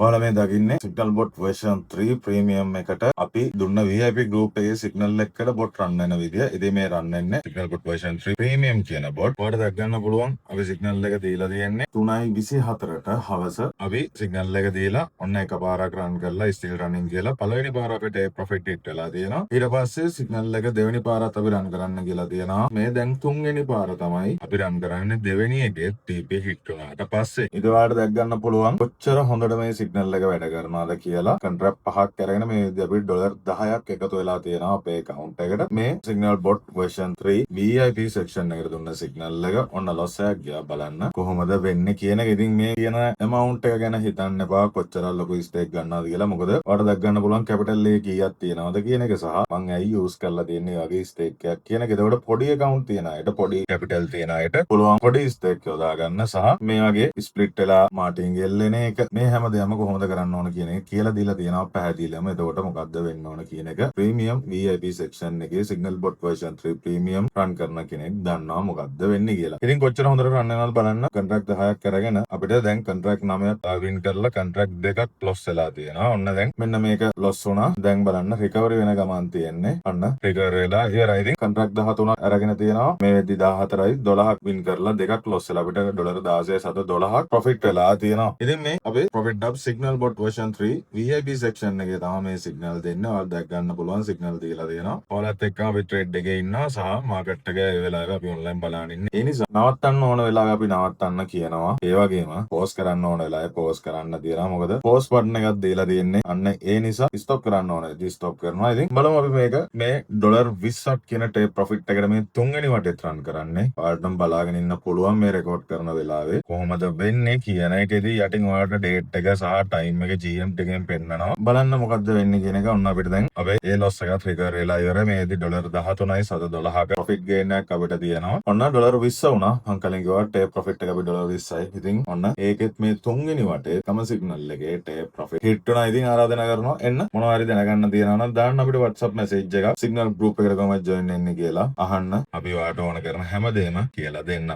ඔයාලා මේ දකින්නේ සිග්නල් බොට් version 3 ප්‍රීමියම් එකට අපි දුන්න VIP group එකේ සිග්නල් එකකට බොට් රන් වෙන විදිය. ඉතින් මේ රන් වෙන්නේ සිග්නල් බොට් version 3 ප්‍රීමියම් කියන බොට්. ඔයාලට දැක් ගන්න පුළුවන් අපි සිග්නල් එක දීලා තියෙන්නේ 3:24ට හවස. අපි සිග්නල් එක දීලා ඔන්න එකපාරක් රන් කරලා still running කියලා පළවෙනි පාර අපිට profit hit වෙලා තියෙනවා. ඊට පස්සේ සිග්නල් එක දෙවෙනි පාරත් අපි රන් කරන්න කියලා තියෙනවා. මේ දැන් තුන්වෙනි පාර තමයි අපි රන් කරන්නේ දෙවෙනි එකේ TP hit වුණාට පස්සේ. ඊට ඔයාලට දැක් ගන්න පුළුවන් කොච්චර හොඳට මේ සිග්නල් එක වැඩ කරනවාද කියලා. කොන්ට්‍රැක්ට් 5ක් අරගෙන මේ අපිට ඩොලර් 10ක් එකතු වෙලා තියෙනවා අපේ account එකට. මේ signal bot version 3 VIP section එකට දුන්න signal එක ඔන්න loss එකක් ගියා බලන්න කොහොමද වෙන්නේ කියන එක. ඉතින් මේ කියන amount එක ගැන හිතන්න එපා කොච්චර ලොකු stake ගන්නවද කියලා. මොකද ඔයාලට දැක් ගන්න පුළුවන් capital එක කීයක් තියෙනවද කියන එක සහ මම ඇයි use කරලා තියෙන්නේ වගේ stake එකක් කියන එක. එතකොට පොඩි account තියන අයට පොඩි capital තියන අයට පුළුවන් පොඩි stake යොදා ගන්න සහ මේ වගේ split වෙලා martingale එන එක මේ හැමදේම කොහොමද කරන්න ඕන කියන එක කියලා දීලා තියෙනවා පැහැදිලිවම. එතකොට මොකද්ද වෙන්න ඕන කියන එක ප්‍රීමියම් VIP section එකේ signal bot version 3 ප්‍රීමියම් රන් කරන කෙනෙක් දන්නවා මොකද්ද වෙන්නේ කියලා. ඉතින් කොච්චර හොඳට රන් වෙනවද බලන්න. කොන්ට්‍රැක්ට් 10ක් අරගෙන අපිට දැන් කොන්ට්‍රැක්ට් 9ක් වින් කරලා කොන්ට්‍රැක්ට් දෙකක් loss වෙලා තියෙනවා. ඔන්න දැන් මෙන්න මේක loss වුණා. දැන් බලන්න recovery වෙන ගමන් තියෙන්නේ. අන්න recover වෙලා ඉවරයි. ඉතින් කොන්ට්‍රැක්ට් 13ක් අරගෙන තියෙනවා. මේ වෙද්දි 14යි 12ක් වින් කරලා දෙකක් loss වෙලා අපිට ඩොලර් 16.12ක් profit වෙලා තියෙනවා. ඉතින් මේ අපේ profit up signal bot version 3 VIP section එකේ තමයි මේ signal දෙන්නේ. ඔයාලා දැක් ගන්න පුළුවන් signal දීලා තියෙනවා. ඔයාලත් එක්ක අපි trade එකේ ඉන්නවා සහ market එක ඒ වෙලාවේ අපි online බලන ඉන්නේ. ඒ නිසා නවත්තන්න ඕන වෙලාවේ අපි නවත්තන්න කියනවා. ඒ වගේම pause කරන්න ඕන වෙලාවේ pause කරන්න තියනවා. මොකද pause button එකක් දීලා තියෙන්නේ. අන්න ඒ නිසා stop කරන්න ඕන. ඉතින් stop කරනවා. ඉතින් බලමු අපි මේක මේ ඩොලර් 20ක් කියන take profit එකට මේ තුන්වෙනි වටේත් run කරන්නේ. ඔයාලටම බලාගෙන ඉන්න පුළුවන් මේ record කරන වෙලාවේ කොහොමද වෙන්නේ කියන එකේදී යටින් ඔයාලට date එක සහ time එක GMT එකෙන් පෙන්නනවා. බලන්න මොකද්ද වෙන්නේ කියන එක. ඔන්න අපිට දැන් අපේ ඒ loss එකත් recover වෙලා ඉවරයි. මේදී ඩොලර් 13යි 7.12ක profit gain එකක් අපිට තියෙනවා. ඔන්න ඩොලර් 20 වුණා. මං කලින් කිව්වා take profit එක අපි ඩොලර් 20යි. ඉතින් ඔන්න ඒකෙත් මේ තුන්වෙනි වටේ තම signal එකේ take profit hit වුණා. ඉතින් ආරාධනා කරනවා එන්න මොනවා හරි දැනගන්න තියෙනවා නම් දාන්න අපිට WhatsApp message එකක් signal group එකට කොහොමද join වෙන්නේ කියලා අහන්න. අපි ඔයාලට ඕන කරන හැමදේම කියලා දෙන්න.